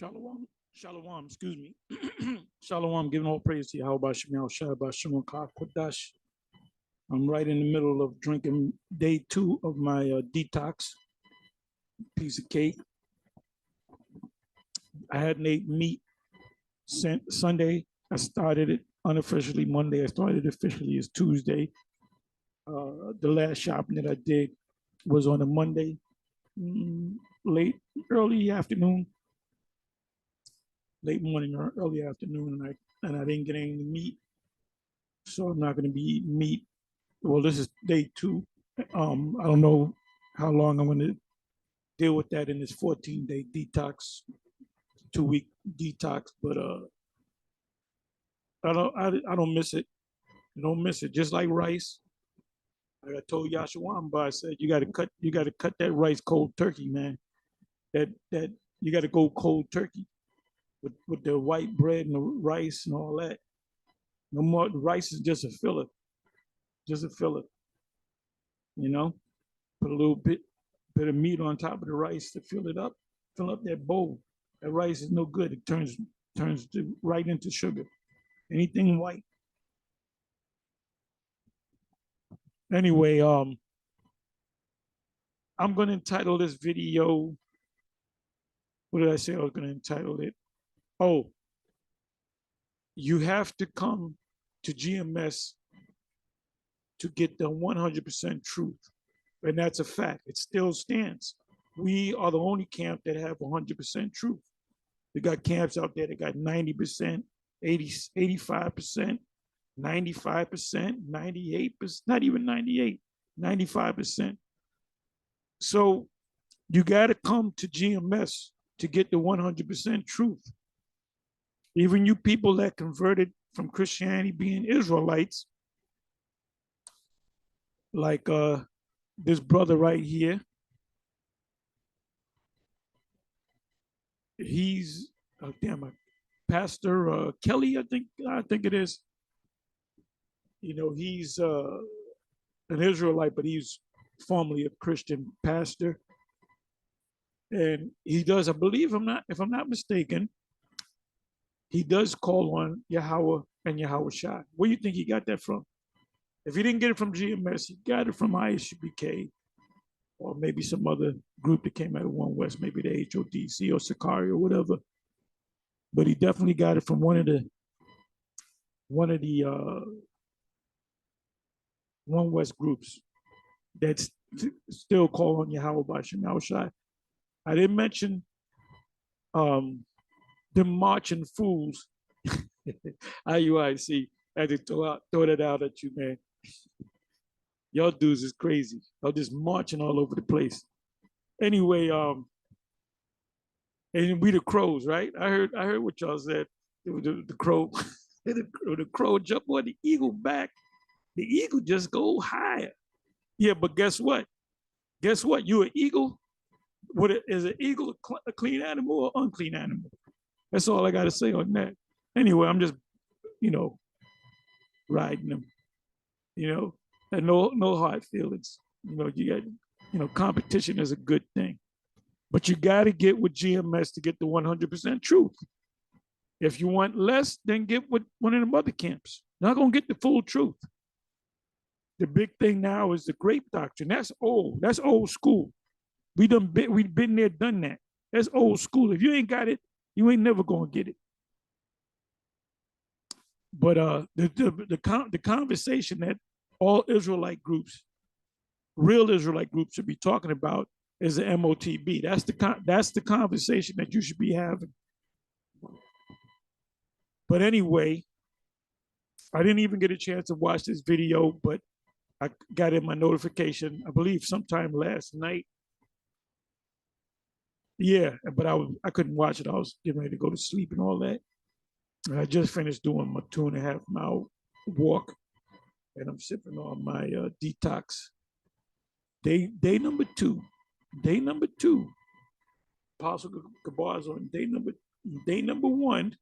Shalom, shalom, excuse me. Shalom, giving all praise to Yahawah, Sham, Qadash. I'm right in the middle of drinking day 2 of my detox. Piece of cake. I hadn't ate meat since Sunday. I started it unofficially Monday. I started officially as Tuesday. The last shopping that I did was on a Monday, early afternoon, late morning or early afternoon, and I didn't get any meat, so I'm not going to be eating meat. Well, this is day 2. I don't know how long I'm going to deal with that in this 14-day detox, 2-week detox, but I don't miss it. I don't miss it. Just like rice. Like I told Yahawah, I said you got to cut that rice cold turkey, man. That you got to go cold turkey with the white bread and the rice and all that. No more. The rice is just a filler, You know, put a little bit of meat on top of the rice to fill up that bowl. That rice is no good. It turns right into sugar. Anything white. Anyway, I'm going to entitle this video, what did I say I was going to entitle it? Oh, you have to come to GMS to get the 100% truth. And that's a fact. It still stands. We are the only camp that have 100% truth. We got camps out there that got 90%, 80, 85%, 95%, 98%, not even 98, 95%. So you got to come to GMS to get the 100% truth. Even you people that converted from Christianity being Israelites, like this brother right here, he's Pastor Kelly, I think it is. You know, he's an Israelite, but he's formerly a Christian pastor, and he does, I believe, if I'm not mistaken, he does call on Yahawah and Yahawashi. Where do you think he got that from? If he didn't get it from GMS, he got it from ISBK, or maybe some other group that came out of One West, maybe the HODC or Sakari or whatever. But he definitely got it from one of the One West groups that's still call on Yahawah. I didn't mention the marching fools. IUIC. I had to throw that out at you, man. Y'all dudes is crazy. Y'all just marching all over the place. Anyway, and we the crows, right? I heard what y'all said. The crow, the crow jump on the eagle back. The eagle just go higher. Yeah, but guess what? Guess what? You an eagle? Is an eagle a clean animal or unclean animal? That's all I got to say on that. Anyway, I'm just, riding them, and no hard feelings. You got, competition is a good thing, but you got to get with GMS to get the 100% truth. If you want less, then get with one of them other camps. Not gonna get the full truth. The big thing now is the grape doctrine. That's old. That's old school. We've been there, done that. That's old school. If you ain't got it, you ain't never gonna get it. But the conversation that all Israelite groups, real Israelite groups, should be talking about is the MOTB. That's the conversation that you should be having. But anyway, I didn't even get a chance to watch this video, but I got in my notification, I believe sometime last night. Yeah, but I couldn't watch it. I was getting ready to go to sleep and all that. And I just finished doing my 2.5 mile walk, and I'm sipping on my detox. Day number 2. Day number 2. Apostle Gabar's on day number 1.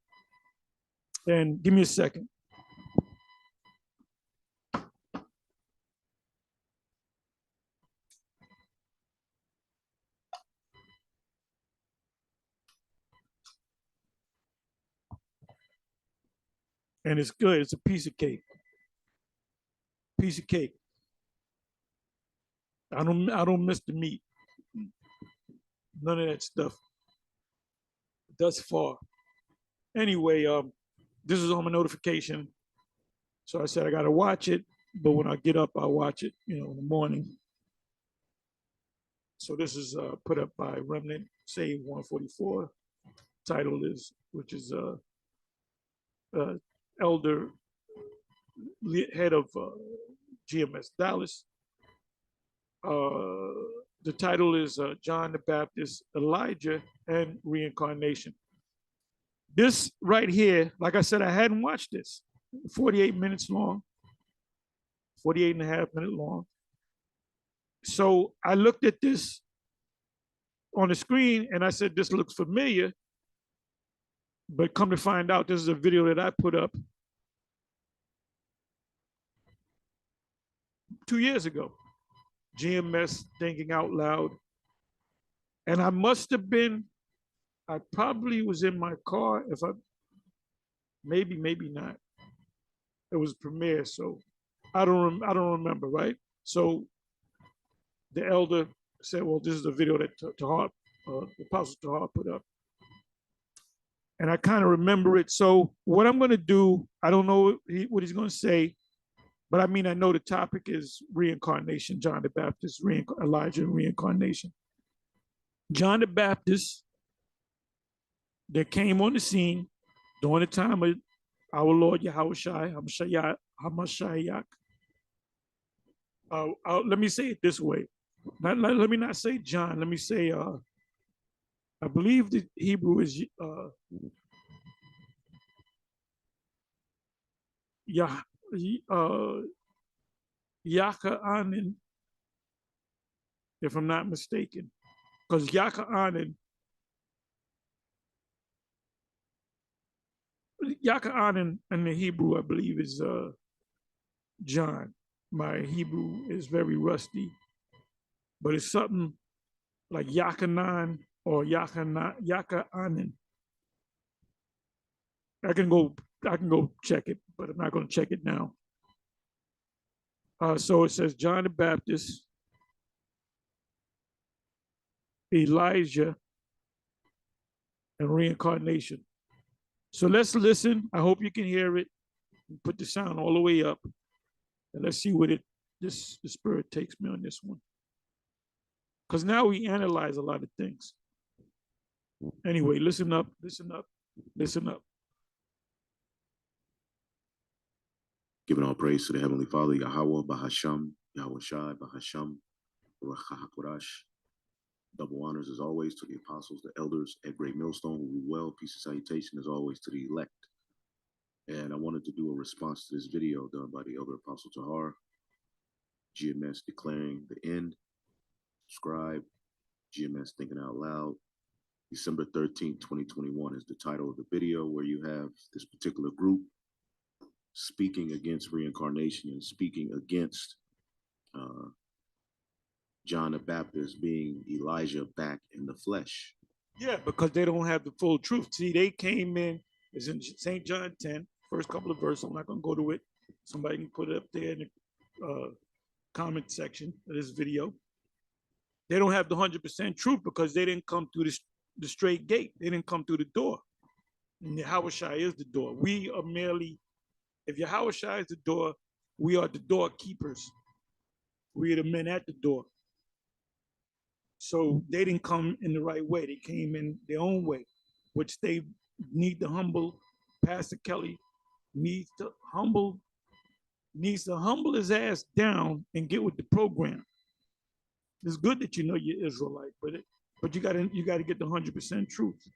And give me a second. and it's good. It's a piece of cake. Piece of cake. I don't miss the meat. None of that stuff. Thus far. Anyway, this is on my notification. So I said I gotta watch it, but when I get up, I'll watch it, in the morning. So this is put up by Remnant Save 144. Title is, which is elder head of GMS Dallas. The title is John the Baptist, Elijah, and Reincarnation. This right here, like I said, I hadn't watched this. 48 minutes long, 48 and a half minutes long. So I looked at this on the screen and I said, this looks familiar. But come to find out, this is a video that I put up 2 years ago. GMS Thinking Out Loud. And I must have been, I probably was in my car, maybe not. It was premiere, so I don't remember, right? So the elder said, well, this is a video that Tahar, the Apostle Tahar put up. And I kind of remember it. So what I'm going to do, I don't know what he's going to say, but I know the topic is reincarnation, John the Baptist, Elijah, and reincarnation. John the Baptist that came on the scene during the time of our Lord Yahawashi, Hamashiach. Let me say it this way. Let me not say John. Let me say, I believe the Hebrew is Yahawanan, if I'm not mistaken. Because Yahawanan in the Hebrew, I believe, is John. My Hebrew is very rusty, but it's something like Yachanan or Yachanan. I can go check it, but I'm not going to check it now. So it says John the Baptist, Elijah, and reincarnation. So let's listen. I hope you can hear it. Put the sound all the way up. And let's see what the Spirit takes me on this one. Because now we analyze a lot of things. Anyway, listen up, listen up, listen up. Giving all praise to the Heavenly Father, Yahawah, Bahasham, Yahawashi, Bahasham, Qadash. Double honors as always to the apostles, the elders at Great Millstone, who well, peace and salutation as always to the elect. And I wanted to do a response to this video done by the elder Apostle Tahar, GMS declaring the end. Subscribe, GMS Thinking Out Loud. December 13th, 2021 is the title of the video, where you have this particular group speaking against reincarnation and speaking against John the Baptist being Elijah back in the flesh. Yeah, because they don't have the full truth. See, they came in, it's in St. John 10, first couple of verses. I'm not going to go to it. Somebody can put it up there in the comment section of this video. They don't have the 100% truth because they didn't come through the straight gate. They didn't come through the door. And Yahawashi is the door. We are merely, if Yahawashi is the door, we are the doorkeepers. We are the men at the door. So they didn't come in the right way. They came in their own way, which they need to humble. Pastor Kelly needs to humble his ass down and get with the program. It's good that you know you're Israelite, but you gotta get the 100% truth.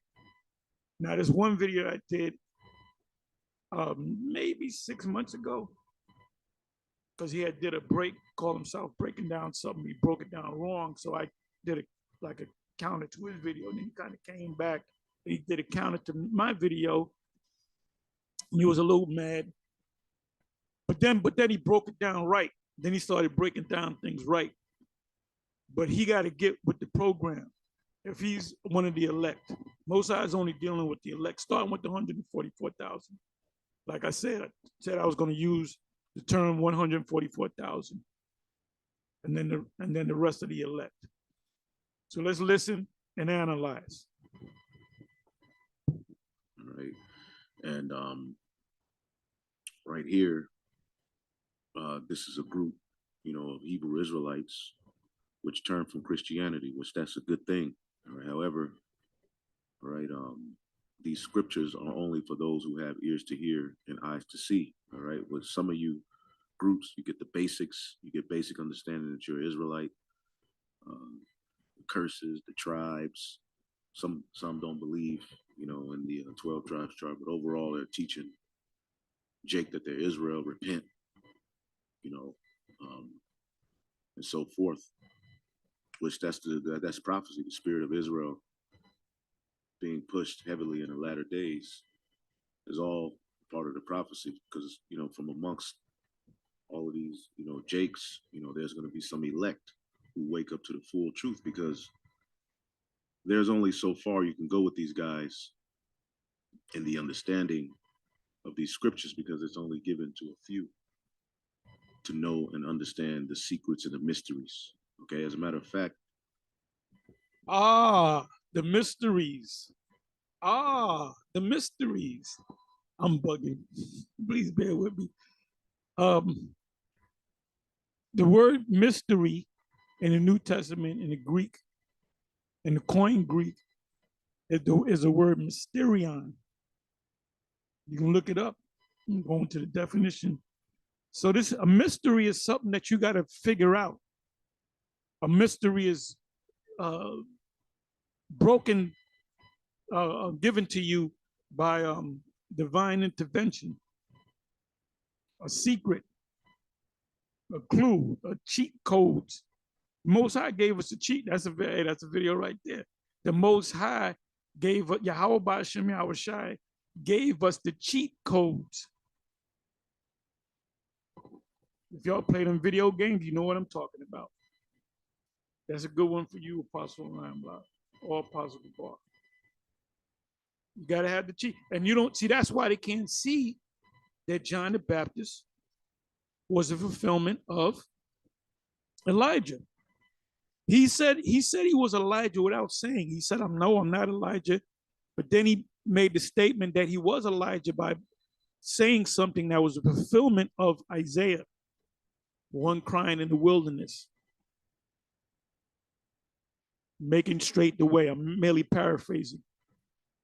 Now, there's one video I did maybe 6 months ago, because he did a break, called himself breaking down something. He broke it down wrong, so I did a counter to his video, and then he kind of came back. He did a counter to my video, and he was a little mad. But then he broke it down right. Then he started breaking down things right. But he got to get with the program if he's one of the elect. Most High is only dealing with the elect, starting with the 144,000. Like I said I was going to use the term 144,000, and then the rest of the elect. So let's listen and analyze. All right. And right here, this is a group, of Hebrew Israelites, which turned from Christianity, which that's a good thing. All right. However, right, these scriptures are only for those who have ears to hear and eyes to see. All right. With some of you groups, you get the basics, you get basic understanding that you're Israelite, the curses, the tribes. Some don't believe, in the 12 tribes chart, but overall they're teaching Jake that they're Israel, repent, and so forth. Which that's prophecy, the spirit of Israel being pushed heavily in the latter days is all part of the prophecy, because from amongst all of these Jakes, there's going to be some elect who wake up to the full truth, because there's only so far you can go with these guys in the understanding of these scriptures, because it's only given to a few to know and understand the secrets and the mysteries. Okay, as a matter of fact. The mysteries. The mysteries. I'm bugging. Please bear with me. The word mystery in the New Testament, in the Greek, in the Koine Greek, is the word mysterion. You can look it up. I'm going to the definition. So a mystery is something that you got to figure out. A mystery is broken, given to you by divine intervention. A secret, a clue, a cheat code. Most High gave us a cheat. That's a video right there. The Most High gave Yahawah Shem Yahawashi gave us the cheat codes. If y'all play them video games, you know what I'm talking about. That's a good one for you, Apostle Ryan Block or Apostle Barak. You gotta have the cheat, and you don't see. That's why they can't see that John the Baptist was a fulfillment of Elijah. He said he was Elijah without saying. He said, I'm not Elijah. But then he made the statement that he was Elijah by saying something that was a fulfillment of Isaiah, one crying in the wilderness, making straight the way. I'm merely paraphrasing.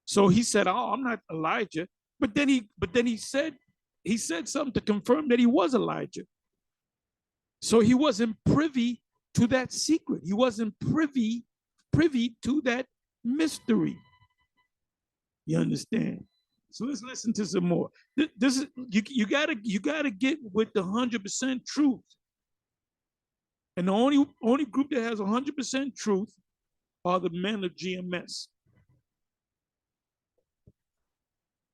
So he said, "Oh, I'm not Elijah." But then he said something to confirm that he was Elijah. So he wasn't privy to that secret. He wasn't privy to that mystery. You understand? So let's listen to some more. This is you gotta get with the 100% truth. And the only group that has 100% truth are the men of GMS.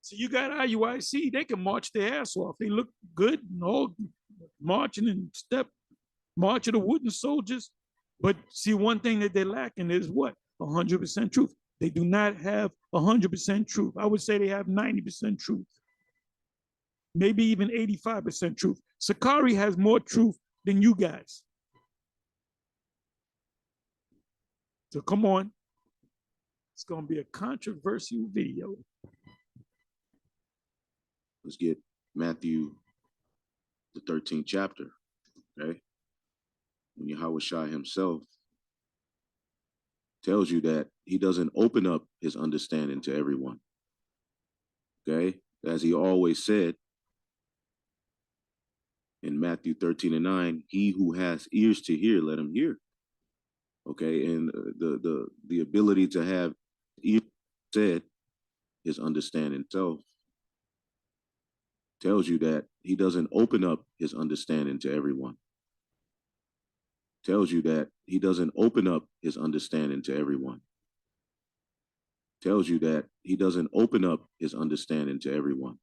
So you got IUIC, they can march their ass off. They look good and all marching and march of the wooden soldiers. But see, one thing that they're lacking is what? 100% truth. They do not have 100% truth. I would say they have 90% truth. Maybe even 85% truth. Sakari has more truth than you guys. So come on. It's going to be a controversial video. Let's get Matthew, the 13th chapter, okay? When Yahawashi himself tells you that he doesn't open up his understanding to everyone, okay? As he always said in Matthew 13:9, he who has ears to hear, let him hear, okay? And the ability to have ears said, his understanding self, tells you that he doesn't open up his understanding to everyone. Tells you that he doesn't open up his understanding to everyone. Tells you that he doesn't open up his understanding to everyone.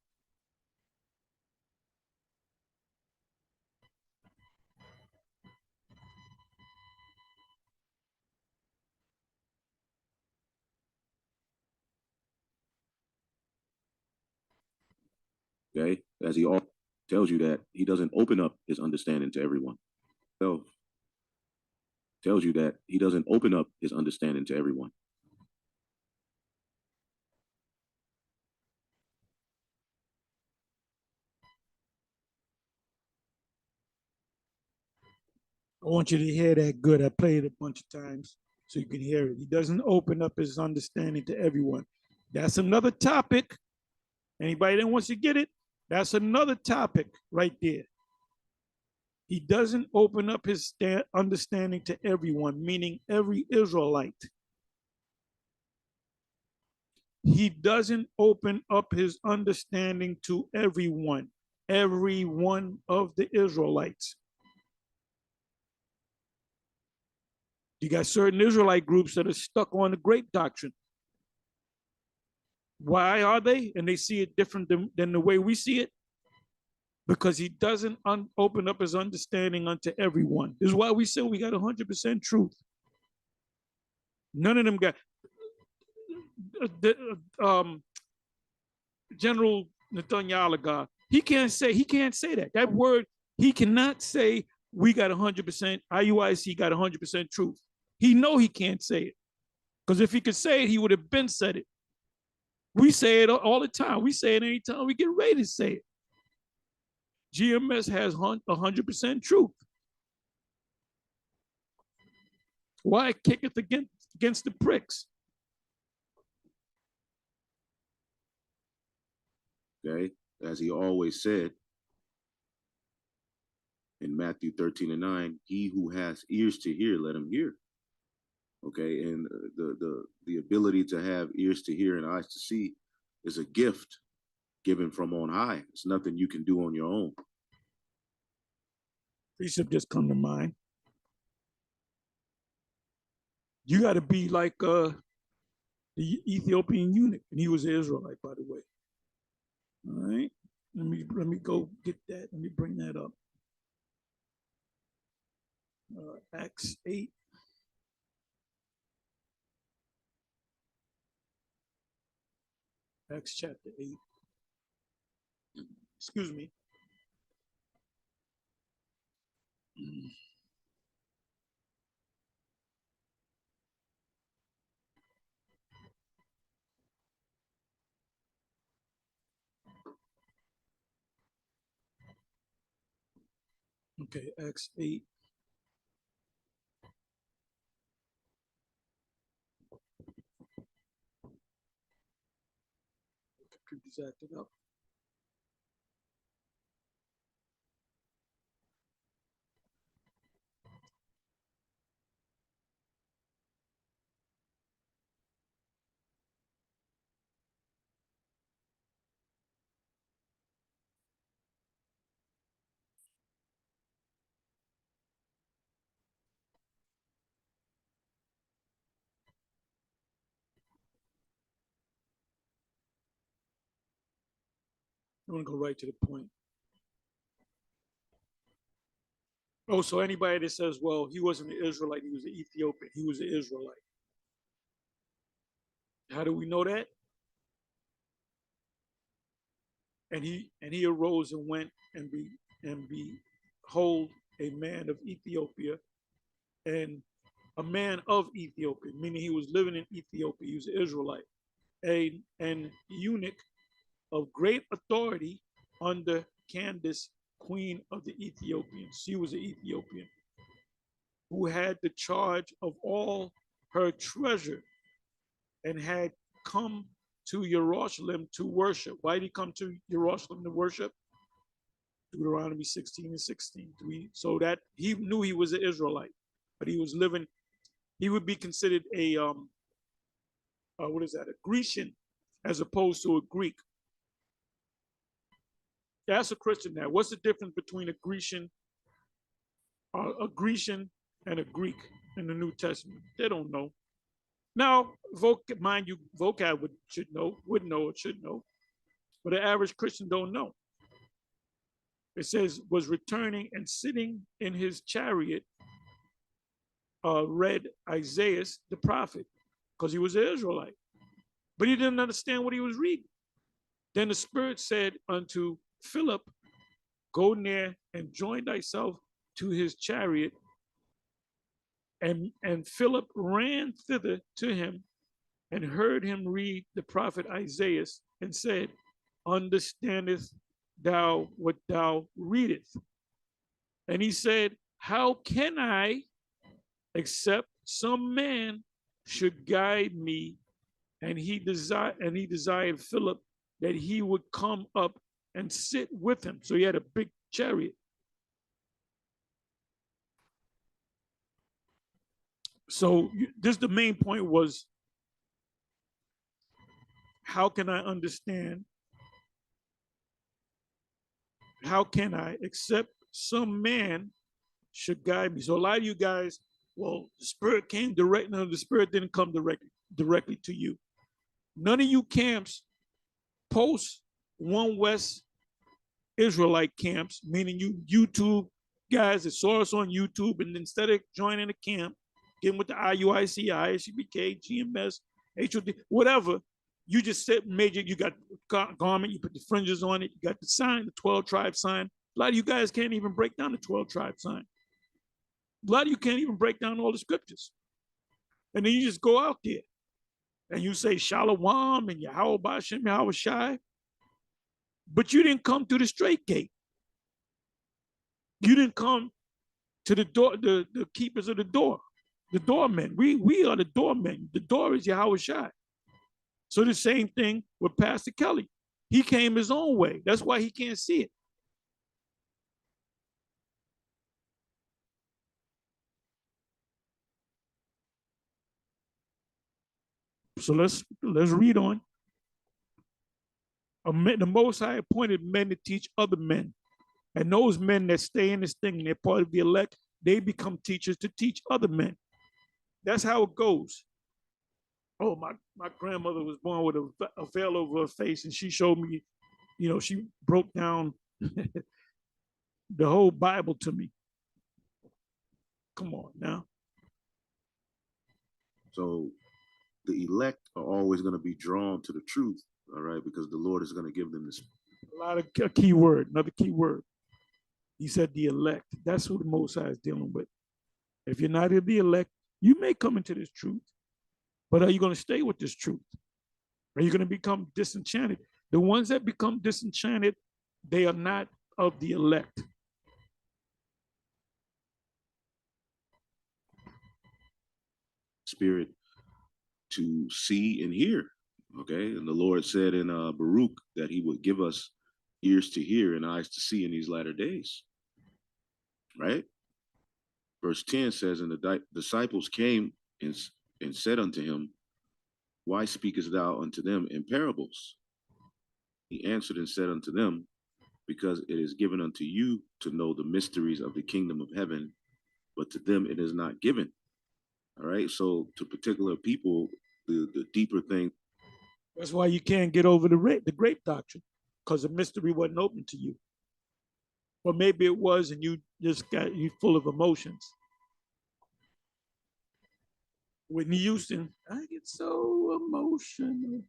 Okay, as he all tells you that he doesn't open up his understanding to everyone. So tells you that he doesn't open up his understanding to everyone. I want you to hear that good. I played it a bunch of times so you can hear it. He doesn't open up his understanding to everyone. That's another topic. Anybody that wants to get it, that's another topic right there. He doesn't open up his understanding to everyone, meaning every Israelite. He doesn't open up his understanding to everyone, every one of the Israelites. You got certain Israelite groups that are stuck on the grape doctrine. Why are they? And they see it different than the way we see it? Because he doesn't open up his understanding unto everyone. This is why we say we got 100% truth. None of them got General Netanyahu. He can't say that. That word, he cannot say we got 100%, IUIC got 100% truth. He know he can't say it. Because if he could say it, he would have been said it. We say it all the time. We say it anytime we get ready to say it. GMS has 100% truth. Why kicketh against the pricks? Okay, as he always said in Matthew 13:9, he who has ears to hear, let him hear. Okay, and the ability to have ears to hear and eyes to see is a gift given from on high. It's nothing you can do on your own. Precept just come to mind. You got to be like the Ethiopian eunuch, and he was an Israelite, by the way. All right, let me go get that. Let me bring that up. Acts 8. Acts chapter 8. Excuse me. Okay, Acts 8. Computer's acting up. I want to go right to the point. Oh, so anybody that says, well, he wasn't an Israelite, he was an Ethiopian, he was an Israelite. How do we know that? And he arose and went and behold a man of Ethiopia, and a man of Ethiopia, meaning he was living in Ethiopia, he was an Israelite, an eunuch of great authority under Candace, queen of the Ethiopians. She was an Ethiopian who had the charge of all her treasure and had come to Jerusalem to worship. Why did he come to Jerusalem to worship? Deuteronomy 16:16. So that he knew he was an Israelite, but he was living, he would be considered a, what is that, a Grecian as opposed to a Greek. Ask a Christian now, what's the difference between a Grecian and a Greek in the New Testament? They don't know. Now, mind you, vocab would know or should know, but the average Christian don't know. It says, was returning and sitting in his chariot, read Isaiah the prophet, because he was an Israelite, but he didn't understand what he was reading. Then the Spirit said unto Philip, go near and join thyself to his chariot. And Philip ran thither to him and heard him read the prophet Isaiah and said, understandest thou what thou readest? And he said, how can I, except some man should guide me? And he desired Philip that he would come up and sit with him. So he had a big chariot. So this, the main point was, how can I understand? How can I, except some man should guide me? So a lot of you guys, well, the Spirit came direct. No, the Spirit didn't come directly to you. None of you camps post One West Israelite camps, meaning you YouTube guys that saw us on YouTube, and instead of joining the camp, getting with the IUIC, ISUBK, GMS, HOD, whatever, you just said major, you got garment, you put the fringes on it, you got the sign, the 12 tribe sign. A lot of you guys can't even break down the 12 tribe sign. A lot of you can't even break down all the scriptures. And then you just go out there and you say Shalom and Yahawah, Shem, Yahawashi, but you didn't come to the straight gate. You didn't come to the door, the keepers of the door, the doormen. We are the doormen. The door is Yahawashi. So the same thing with Pastor Kelly. He came his own way. That's why he can't see it. So let's read on. The Most High appointed men to teach other men. And those men that stay in this thing and they're part of the elect, they become teachers to teach other men. That's how it goes. Oh, my grandmother was born with a veil over her face, and she showed me, she broke down the whole Bible to me. Come on now. So the elect are always going to be drawn to the truth, all right, because the Lord is going to give them this. A key word, another key word. He said the elect. That's who the Most High is dealing with. If you're not the elect, you may come into this truth, but are you going to stay with this truth? Are you going to become disenchanted? The ones that become disenchanted, they are not of the elect. Spirit to see and hear, okay? And the Lord said in Barak that he would give us ears to hear and eyes to see in these latter days, right? Verse 10 says, and the disciples came and said unto him, why speakest thou unto them in parables? He answered and said unto them, because it is given unto you to know the mysteries of the kingdom of heaven, but to them it is not given. All right, so to particular people, the deeper thing. That's why you can't get over the grape doctrine, because the mystery wasn't open to you. Or maybe it was, and you full of emotions. Whitney Houston, I get so emotional.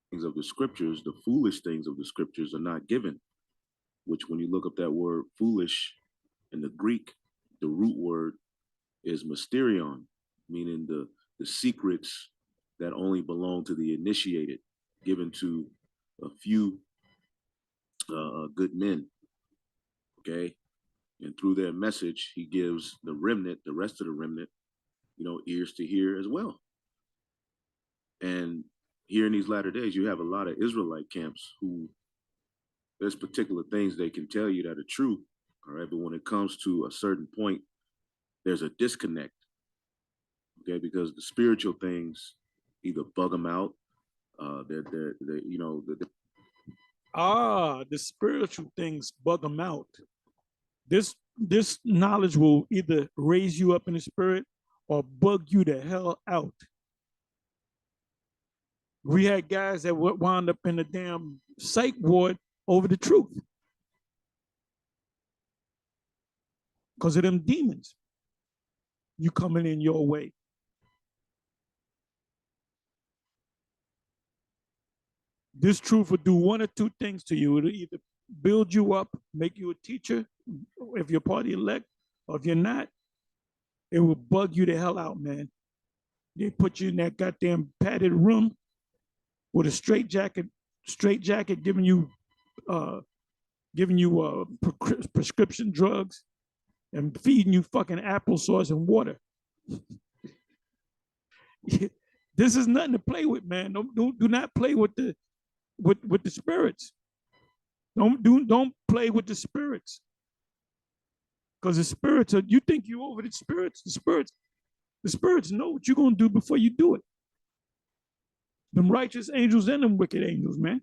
Things of the scriptures, the foolish things of the scriptures are not given, which when you look up that word foolish in the Greek, the root word is mysterion, meaning the secrets that only belong to the initiated, given to a few good men, okay? And through their message, he gives the remnant, the rest of the remnant, ears to hear as well. And here in these latter days, you have a lot of Israelite camps who there's particular things they can tell you that are true, all right? But when it comes to a certain point, there's a disconnect, okay? Because the spiritual things either bug them out, the spiritual things bug them out. This knowledge will either raise you up in the spirit or bug you the hell out. We had guys that wound up in the damn psych ward over the truth because of them demons. You coming in your way. This truth will do one or two things to you. It'll either build you up, make you a teacher, if you're part of the elect, or if you're not, it will bug you the hell out, man. They put you in that goddamn padded room with a straight jacket giving you prescription drugs and feeding you fucking applesauce and water. This is nothing to play with, man. Do not play with the spirits. Don't play with the spirits. Because the spirits are, you think you over the spirits, the spirits know what you're gonna do before you do it. Them righteous angels and them wicked angels, man.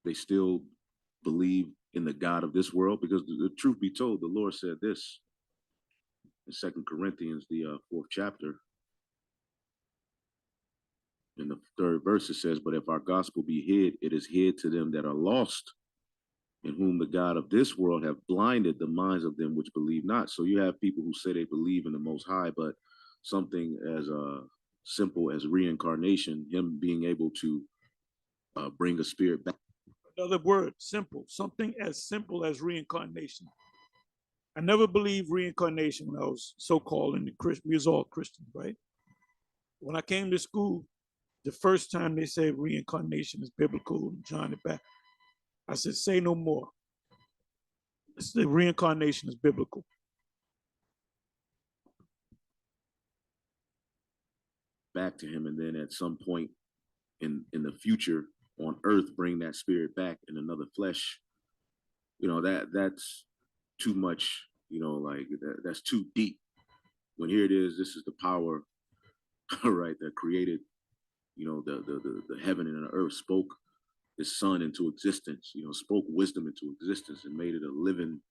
They still believe in the God of this world, because the truth be told, the Lord said this in 2 Corinthians, the 4th chapter. In the 3rd verse, it says, "But if our gospel be hid, it is hid to them that are lost, in whom the God of this world have blinded the minds of them which believe not." So you have people who say they believe in the Most High, but something as simple as reincarnation, him being able to bring a spirit back. Another word, simple. Something as simple as reincarnation. I never believed reincarnation when I was so-called in the Christian. We was all Christians, right? When I came to school, the first time they said reincarnation is biblical, John the Baptist, I said, say no more. The reincarnation is biblical. Back to him, and then at some point in the future on earth, bring that spirit back in another flesh. You know, that's too much, you know, like that's too deep. When here it is, this is the power, right, that created, you know, the heaven and the earth, spoke his son into existence, you know, spoke wisdom into existence and made it a living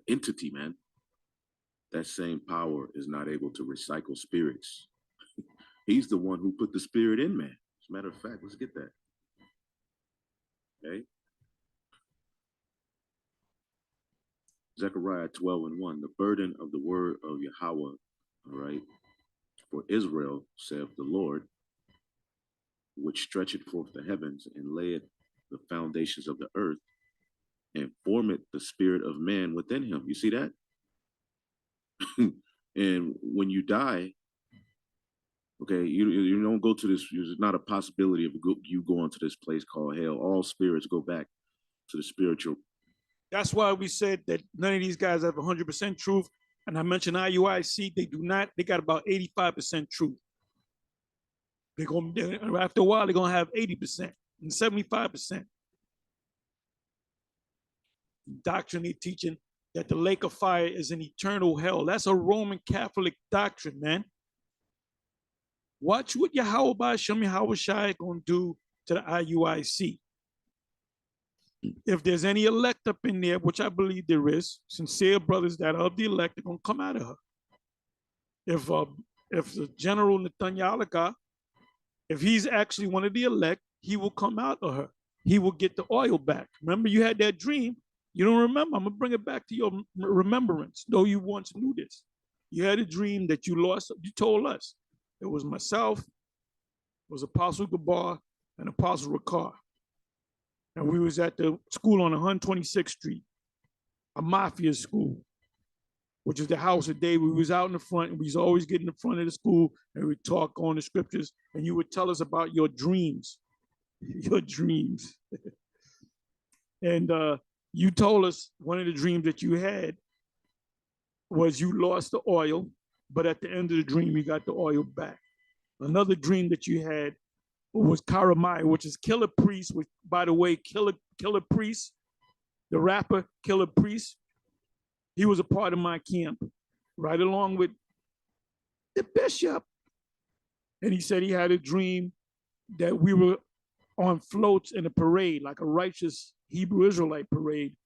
entity, man. That same power is not able to recycle spirits. He's the one who put the spirit in man. As a matter of fact, let's get that. Okay. Zechariah 12:1, the burden of the word of Yahawah, all right, for Israel, saith the Lord, which stretcheth forth the heavens and layeth the foundations of the earth, and formeth the spirit of man within him. You see that? And when you die, okay, you don't go to this, there's not a possibility of you going to this place called hell. All spirits go back to the spiritual. That's why we said that none of these guys have 100% truth. And I mentioned IUIC, they do not, they got about 85% truth. After a while, they're going to have 80% and 75%. Doctrine they teaching that the lake of fire is an eternal hell. That's a Roman Catholic doctrine, man. Watch what Yahawah Yahawashi going to do to the IUIC. If there's any elect up in there, which I believe there is, sincere brothers that are of the elect are going to come out of her. If the General Netanyahu, if he's actually one of the elect, he will come out of her. He will get the oil back. Remember, you had that dream. You don't remember? I'm going to bring it back to your remembrance, though you once knew this. You had a dream that you lost. You told us. It was myself, it was Apostle Gabar, and Apostle Rawchaa. And we was at the school on 126th Street, a mafia school, which is the house of David. We was out in the front, and we was always getting in the front of the school, and we'd talk on the scriptures, and you would tell us about your dreams, your dreams. And you told us one of the dreams that you had was you lost the oil, but at the end of the dream, you got the oil back. Another dream that you had was Karamai, which is Killer Priest, which, by the way, Killer Priest, the rapper Killer Priest, he was a part of my camp, right along with the bishop. And he said he had a dream that we were on floats in a parade, like a righteous Hebrew Israelite parade.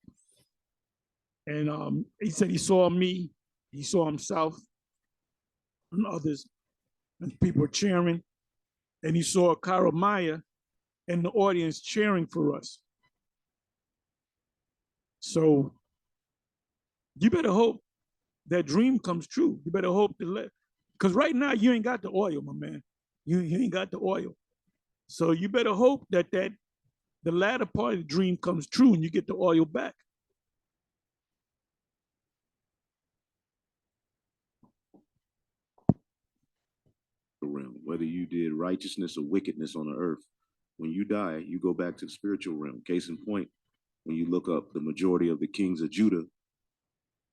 And he said he saw me, he saw himself and others, and people were cheering. And he saw Karamaya in the audience cheering for us. So you better hope that dream comes true. You better hope because right now you ain't got the oil, my man. You ain't got the oil. So you better hope that the latter part of the dream comes true and you get the oil back. Realm, whether you did righteousness or wickedness on the earth, when you die, you go back to the spiritual realm. Case in point, when you look up the majority of the kings of Judah,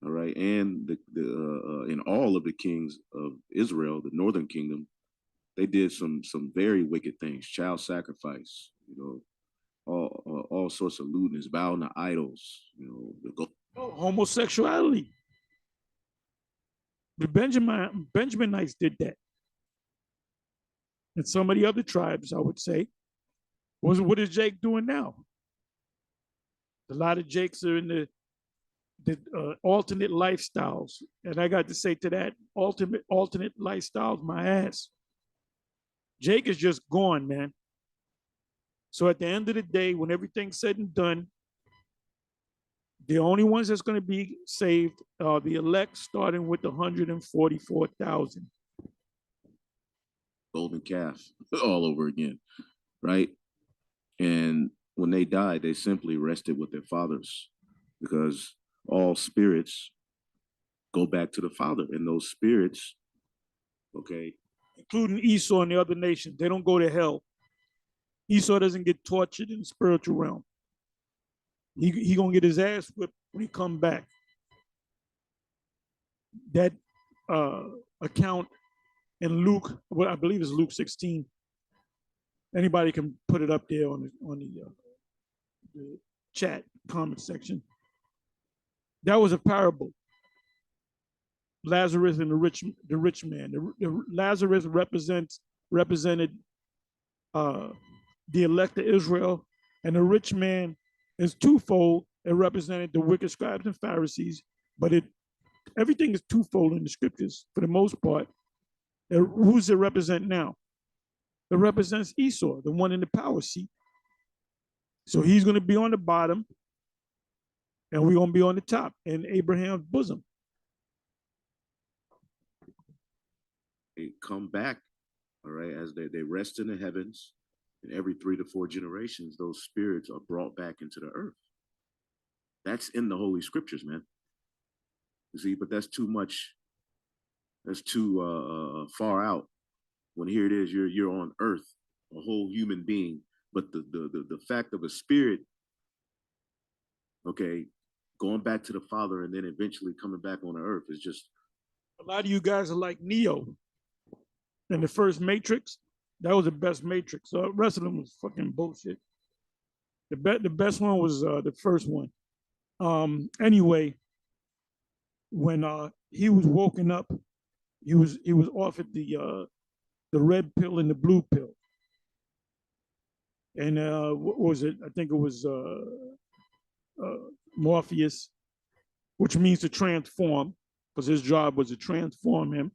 all right, and and all of the kings of Israel, the northern kingdom, they did some very wicked things, child sacrifice, you know, all sorts of lewdness, bowing to idols, you know, homosexuality. The Benjaminites did that. And some of the other tribes, I would say. What is Jake doing now? A lot of Jakes are in the alternate lifestyles. And I got to say to that, alternate lifestyles, my ass. Jake is just gone, man. So at the end of the day, when everything's said and done, the only ones that's going to be saved are the elect, starting with 144,000. Golden calf all over again, right? And when they died, they simply rested with their fathers, because all spirits go back to the Father, and those spirits, okay, including Esau and the other nations, they don't go to hell. Esau doesn't get tortured in the spiritual realm. He gonna get his ass whipped when he come back. That account in Luke, what I believe is Luke 16. Anybody can put it up there on the chat comment section. That was a parable. Lazarus and the rich man. Lazarus represented the elect of Israel, and the rich man is twofold. It represented the wicked scribes and Pharisees, but everything is twofold in the scriptures for the most part. Who's it represent now? It represents Esau, the one in the power seat. So he's going to be on the bottom, and we're going to be on the top in Abraham's bosom. They come back, all right, as they rest in the heavens, and every 3 to 4 generations, those spirits are brought back into the earth. That's in the Holy Scriptures, man. You see, but that's too much. That's too far out. When here it is, you're on earth, a whole human being, but the fact of a spirit, okay, going back to the Father and then eventually coming back on the earth is just. A lot of you guys are like Neo in the first Matrix. That was the best Matrix. The rest of them was fucking bullshit. The best one was the first one. Anyway, when he was woken up, he was offered the red pill and the blue pill. And what was it? I think it was Morpheus, which means to transform, because his job was to transform him.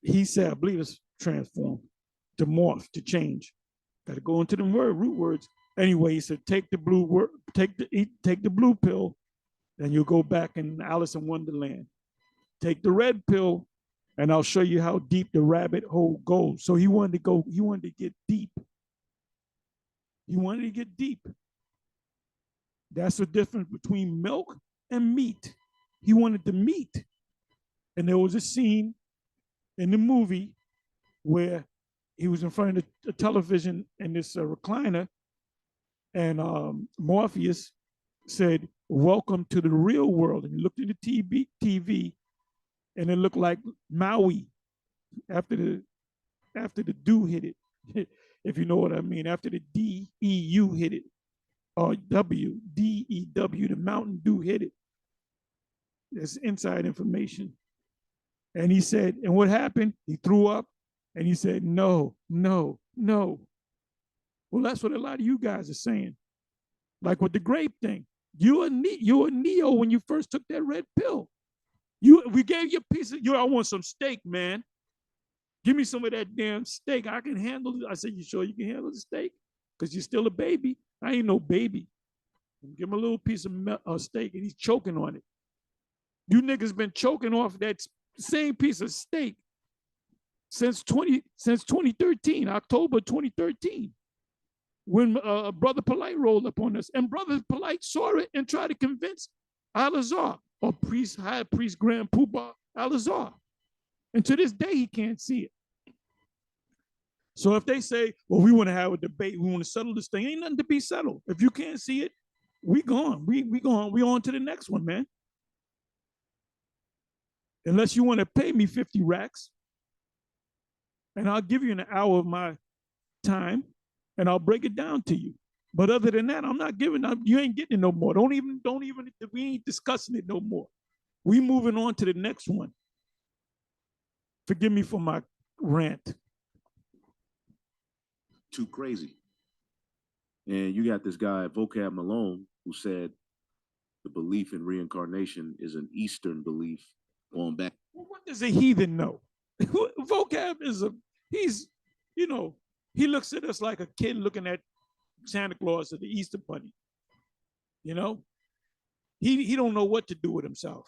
He said, I believe it's transform, to morph, to change. Got to go into the root words. Anyway, he said, take the blue pill, and you'll go back in Alice in Wonderland. Take the red pill, and I'll show you how deep the rabbit hole goes. So he wanted to get deep. He wanted to get deep. That's the difference between milk and meat. He wanted the meat. And there was a scene in the movie where he was in front of the television in this recliner, and Morpheus said, welcome to the real world. And he looked at the TV, and it looked like Maui after the dew hit it, if you know what I mean, after the DEU hit it, or DEW, the Mountain Dew hit it. That's inside information. And he said, and what happened? He threw up, and he said, no, no, no. Well, that's what a lot of you guys are saying. Like with the grape thing. You were Neo when you first took that red pill. We gave you a piece of, I want some steak, man. Give me some of that damn steak. I can handle it. I said, you sure you can handle the steak? Because you're still a baby. I ain't no baby. Give him a little piece of steak, and he's choking on it. You niggas been choking off that same piece of steak since 2013, October 2013, when Brother Polite rolled up on us. And Brother Polite saw it and tried to convince Al-Azhar, or High Priest Grand Poobah Al-Azhar. And to this day, he can't see it. So if they say, well, we want to have a debate, we want to settle this thing, ain't nothing to be settled. If you can't see it, we gone. We on to the next one, man. Unless you want to pay me 50 racks, and I'll give you an hour of my time, and I'll break it down to you. But other than that, I'm not giving up. You ain't getting it no more. Don't even, we ain't discussing it no more. We moving on to the next one. Forgive me for my rant. Too crazy. And you got this guy, Vocab Malone, who said the belief in reincarnation is an Eastern belief going back. Well, what does a heathen know? Vocab is he looks at us like a kid looking at Santa Claus or the Easter Bunny. He don't know what to do with himself.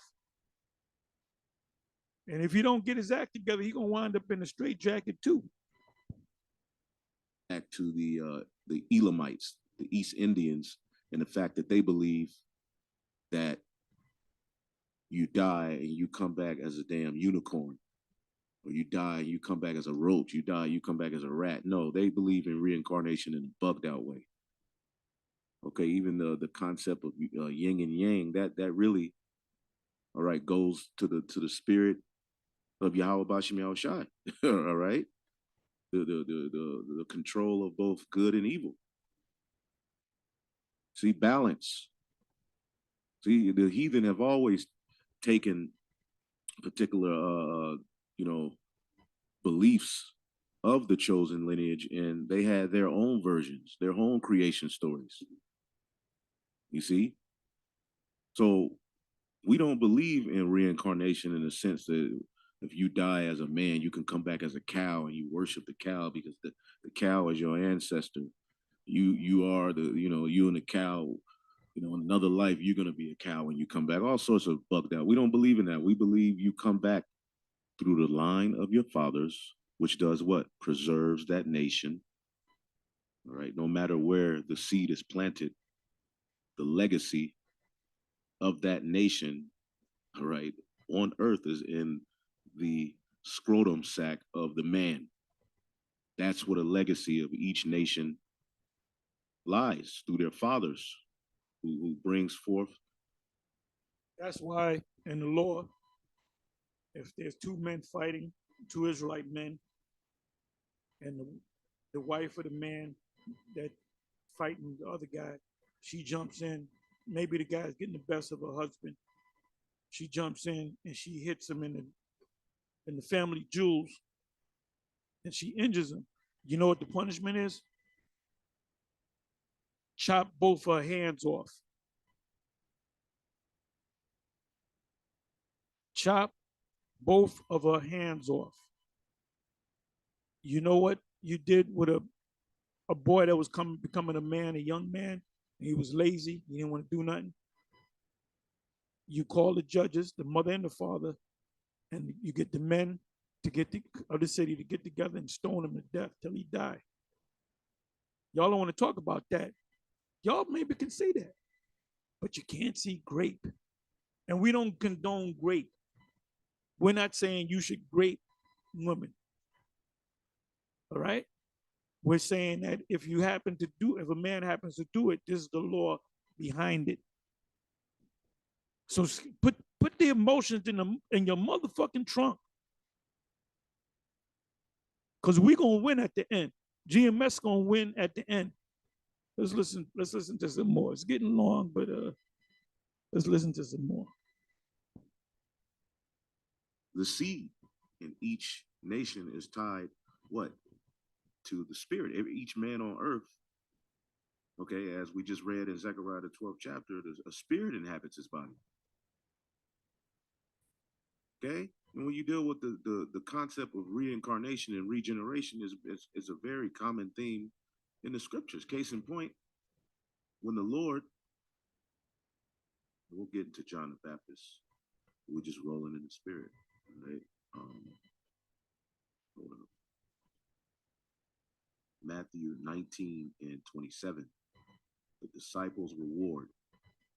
And if he don't get his act together, he gonna wind up in a straitjacket too. Back to the Elamites, the East Indians, and the fact that they believe that you die and you come back as a damn unicorn, or you die and you come back as a roach, you die, you come back as a rat. No, they believe in reincarnation in a bugged out way. Okay, even the concept of yin and yang, that really, all right, goes to the spirit of Yahawah Bashim Yahawashi. All right, the control of both good and evil. See, balance. See, the heathen have always taken particular beliefs of the chosen lineage, and they had their own versions, their own creation stories. You see? So we don't believe in reincarnation in the sense that if you die as a man, you can come back as a cow and you worship the cow because the cow is your ancestor. You are you and the cow, in another life, you're going to be a cow when you come back. All sorts of bugged out. We don't believe in that. We believe you come back through the line of your fathers, which does what? Preserves that nation. All right. No matter where the seed is planted, the legacy of that nation, all right, on earth is in the scrotum sac of the man. That's what a legacy of each nation lies, through their fathers who brings forth. That's why in the law, if there's two men fighting, two Israelite men, and the wife of the man that fighting the other guy, she jumps in. Maybe the guy's getting the best of her husband. She jumps in and she hits him in the family jewels, and she injures him. You know what the punishment is? Chop both her hands off. Chop both of her hands off. You know what you did with a boy that was becoming a man, a young man, and he was lazy, he didn't want to do nothing? You call the judges, the mother and the father, and you get the men of the city to get together and stone him to death till he die. Y'all don't want to talk about that. Y'all maybe can say that, but you can't see grape. And we don't condone grape. We're not saying you should grape women. All right? We're saying that if a man happens to do it, this is the law behind it. So put the emotions in your motherfucking trunk. Because we're going to win at the end. GMS going to win at the end. Let's listen to some more. It's getting long, but let's listen to some more. The seed in each nation is tied, what? To the spirit. Each man on earth, okay, as we just read in Zechariah the 12th chapter, a spirit inhabits his body. Okay? And when you deal with the concept of reincarnation and regeneration is a very common theme in the scriptures. Case in point, when the Lord, we'll get into John the Baptist We're just rolling in the spirit, right? Hold up. Matthew 19:27. The disciples' reward.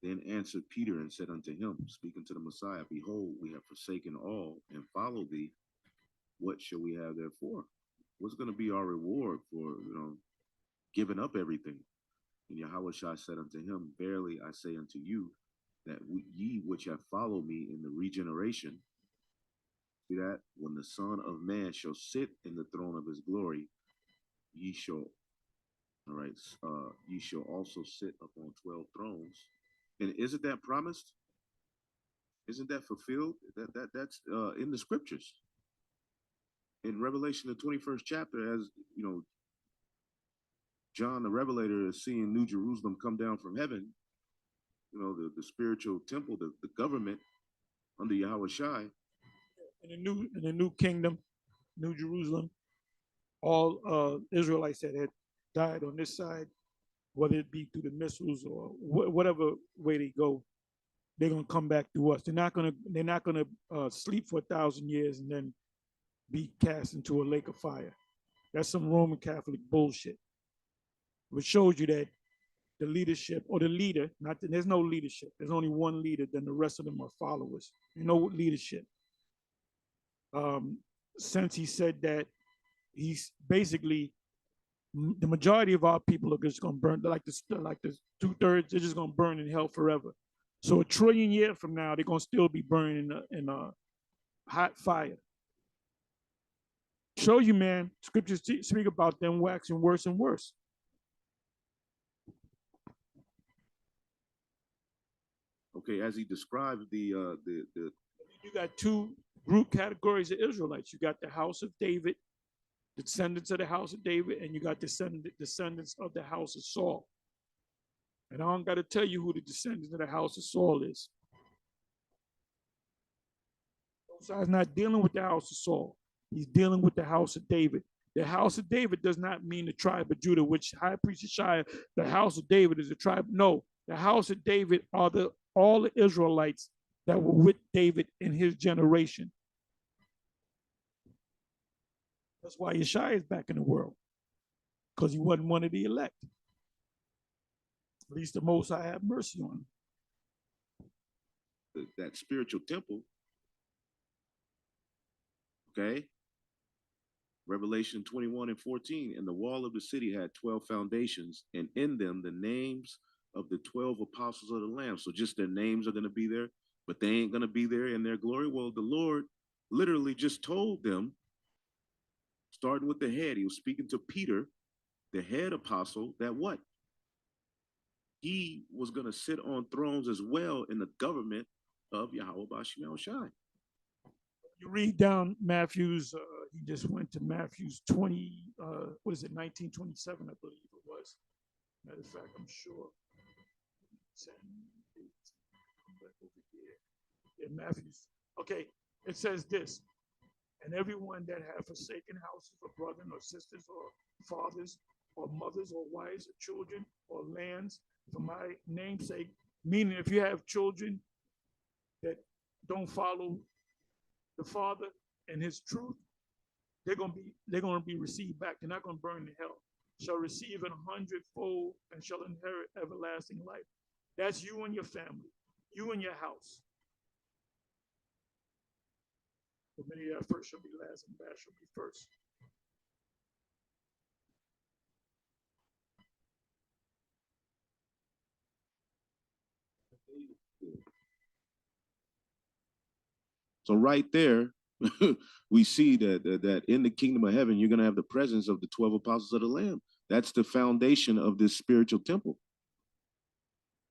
Then answered Peter and said unto him, speaking to the Messiah, behold, we have forsaken all and followed thee. What shall we have therefore? What's going to be our reward for, giving up everything? And Yahawashi said unto him, verily I say unto you, that ye which have followed me in the regeneration, see that? When the Son of Man shall sit in the throne of his glory, ye shall, all right, ye shall also sit upon 12 thrones. And isn't that promised? Isn't that fulfilled? That's in the scriptures. In Revelation, the 21st chapter, as John the Revelator is seeing New Jerusalem come down from heaven, the spiritual temple, the government under Yahawashi. In the new kingdom, New Jerusalem, all Israelites that had died on this side, whether it be through the missiles or whatever way they go, they're gonna come back to us. They're not gonna sleep for 1,000 years and then be cast into a lake of fire. That's some Roman Catholic bullshit. Which shows you that the leadership or the leader, there's no leadership. There's only one leader, then the rest of them are followers. No leadership. Since he said that, he's basically, the majority of our people are just gonna burn, like the 2/3, they're just gonna burn in hell forever. So 1 trillion years from now, they're gonna still be burning in a hot fire. Show you, man, scriptures speak about them waxing worse and worse. Okay, as he described you got two group categories of Israelites. You got the house of David, the descendants of the house of David, and you got descendants of the house of Saul. And I don't got to tell you who the descendants of the house of Saul is. Mosiah's not dealing with the house of Saul. He's dealing with the house of David. The house of David does not mean the tribe of Judah, which high priest Shia, the house of David is a tribe. No, the house of David are all the Israelites that were with David in his generation. That's why Yeshua is back in the world, because he wasn't one of the elect. At least the Most High have mercy on him. That spiritual temple, okay? Revelation 21:14, and the wall of the city had 12 foundations, and in them the names of the 12 apostles of the Lamb. So just their names are going to be there, but they ain't going to be there in their glory. Well, the Lord literally just told them, starting with the head, he was speaking to Peter, the head apostle, that what? He was going to sit on thrones as well in the government of Yahawah Shai. You read down Matthew's, he just went to Matthew's 1927, I believe it was. Matter of fact, I'm sure. Yeah, Matthew's. Okay, it says this, and everyone that have forsaken houses or brothers or sisters or fathers or mothers or wives or children or lands for my name's sake, meaning if you have children that don't follow the Father and his truth, they're gonna be received back. They're not gonna burn in hell. Shall receive 100-fold and shall inherit everlasting life. That's you and your family, you and your house. But many that first shall be last, and last shall be first. So right there, we see that in the kingdom of heaven, you're going to have the presence of the 12 apostles of the Lamb. That's the foundation of this spiritual temple.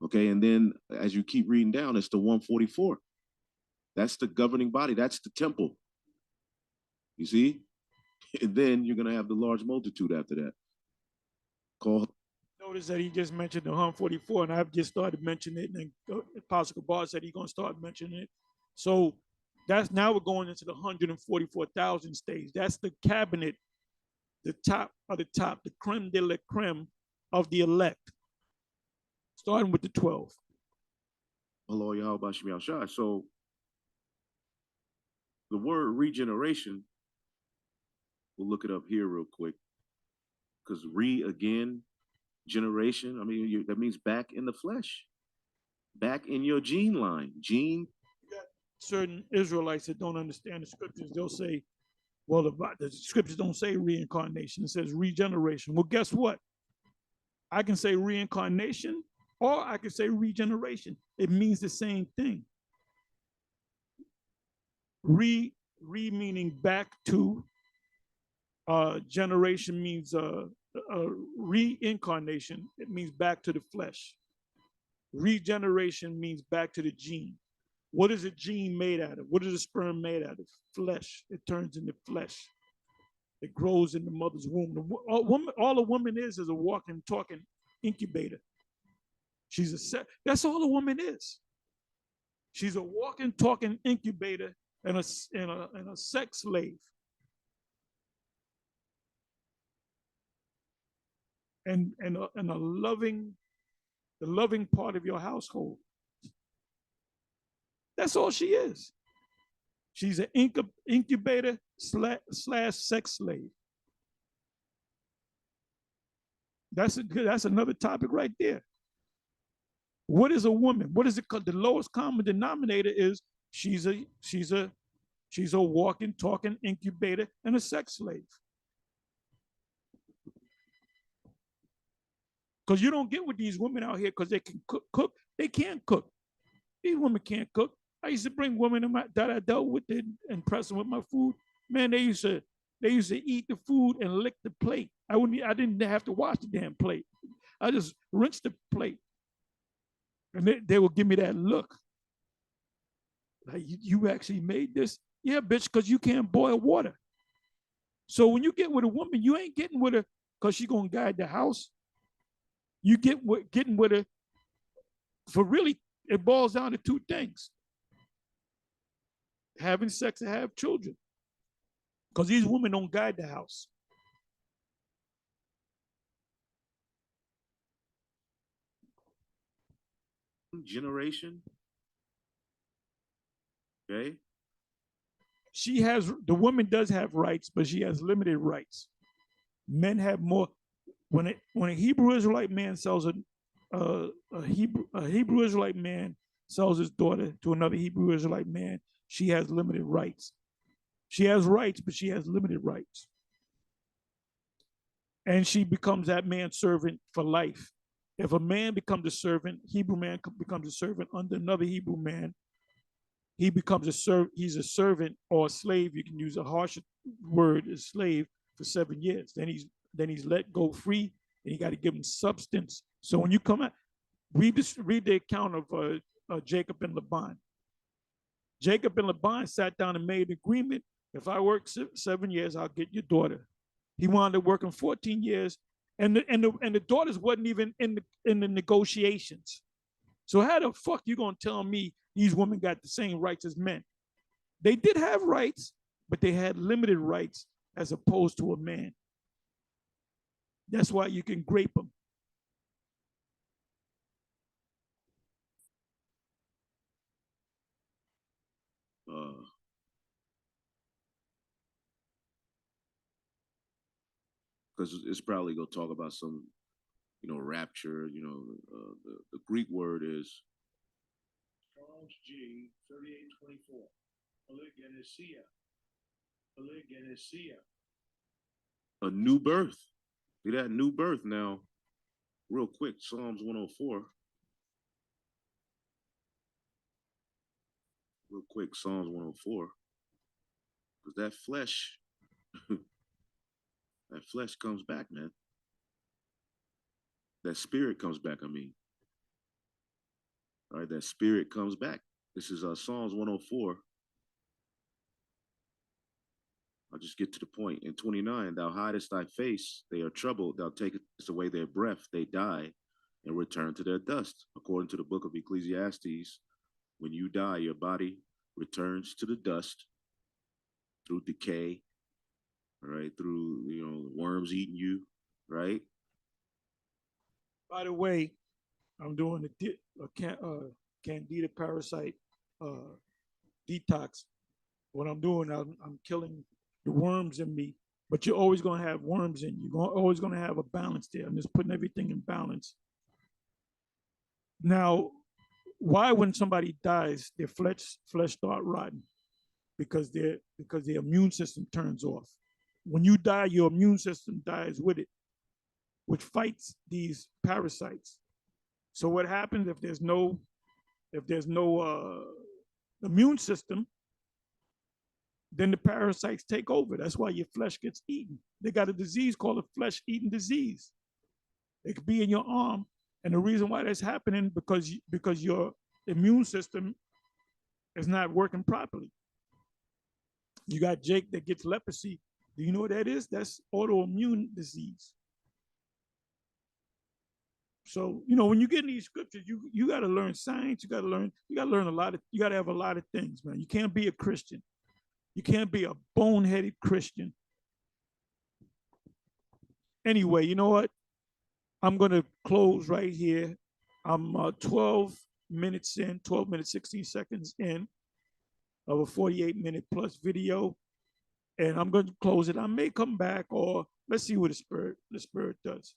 Okay, and then as you keep reading down, it's the 144. That's the governing body. That's the temple. You see? And then you're going to have the large multitude after that. Notice that he just mentioned the 144, and I've just started mentioning it, and Apostle Qadash said he's going to start mentioning it. So that's now we're going into the 144,000 stage. That's the cabinet, the top of the top, the creme de la creme of the elect, starting with the 12. Hello, Yahawah. So the word regeneration, we'll look it up here real quick. Because again, generation, I mean, that means back in the flesh, back in your gene line. Gene. Certain Israelites that don't understand the scriptures, they'll say, well, the scriptures don't say reincarnation, it says regeneration. Well, guess what? I can say reincarnation or I can say regeneration. It means the same thing. Re meaning back to, generation means reincarnation. It means back to the flesh. Regeneration means back to the gene. What is a gene made out of? What is a sperm made out of? Flesh. It turns into flesh. It grows in the mother's womb. All a woman is a walking, talking incubator. That's all a woman is. She's a walking, talking incubator and a sex slave. And the loving part of your household. That's all she is. She's an incubator slash sex slave. That's another topic right there. What is a woman? What is it called? The lowest common denominator is she's a walking, talking incubator and a sex slave. Because you don't get with these women out here because they can cook. They can't cook. These women can't cook. I used to bring women that I dealt with and press them with my food. Man, they used to eat the food and lick the plate. I didn't have to wash the damn plate. I just rinsed the plate. And they would give me that look. Like, you actually made this? Yeah, bitch, because you can't boil water. So when you get with a woman, you ain't getting with her because she's going to guide the house. You getting with her for really, it boils down to two things. Having sex and have children. Because these women don't guide the house. Generation. Okay. The woman does have rights, but she has limited rights. Men have more. When a Hebrew Israelite man sells a Hebrew Israelite man sells his daughter to another Hebrew Israelite man, she has limited rights. She has rights, but she has limited rights. And she becomes that man's servant for life. If a man becomes a servant, Hebrew man becomes a servant under another Hebrew man, he becomes he's a servant or a slave. You can use a harsher word as slave for 7 years. Then he's let go free, and you got to give him substance. So when you come out, read the account of Jacob and Laban. Jacob and Laban sat down and made an agreement. If I work 7 years, I'll get your daughter. He wound up working 14 years, and the daughters wasn't even in the negotiations. So how the fuck you gonna tell me these women got the same rights as men? They did have rights, but they had limited rights as opposed to a man. That's why you can grape them. Because it's probably going to talk about some, rapture. The Greek word is Strong's G 3824. Polygenesia. A new birth. See that new birth now, real quick. Psalms 104. Real quick, Psalms 104. Because that flesh, that flesh comes back, man. That spirit comes back, I mean. All right, that spirit comes back. This is Psalms 104. I'll just get to the point. In 29, thou hidest thy face, they are troubled, thou takest away their breath, they die and return to their dust. According to the book of Ecclesiastes, when you die, your body returns to the dust through decay, all right, through, worms eating you, right? By the way, I'm doing a candida parasite detox. what I'm doing, I'm killing the worms in me, but you're always going to have worms in you. You're always going to have a balance there. I'm just putting everything in balance. Now, why when somebody dies, their flesh start rotting? Because their immune system turns off. When you die, your immune system dies with it, which fights these parasites. So what happens if there's no immune system? Then the parasites take over. That's why your flesh gets eaten. They got a disease called a flesh-eating disease. It could be in your arm, and the reason why that's happening because your immune system is not working properly. You got Jake that gets leprosy. Do you know what that is? That's autoimmune disease. So, you know, when you get in these scriptures, you got to learn science. You got to learn a lot of, you got to have a lot of things, man. You can't be a Christian. You can't be a boneheaded Christian. Anyway, you know what? I'm going to close right here. I'm 12 minutes in, 12 minutes, 16 seconds in of a 48-minute plus video. And I'm going to close it. I may come back, or let's see what the spirit does.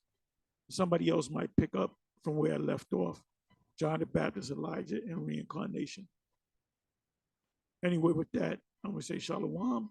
Somebody else might pick up from where I left off. John the Baptist, Elijah, and reincarnation. Anyway, with that, I'm going to say shalom.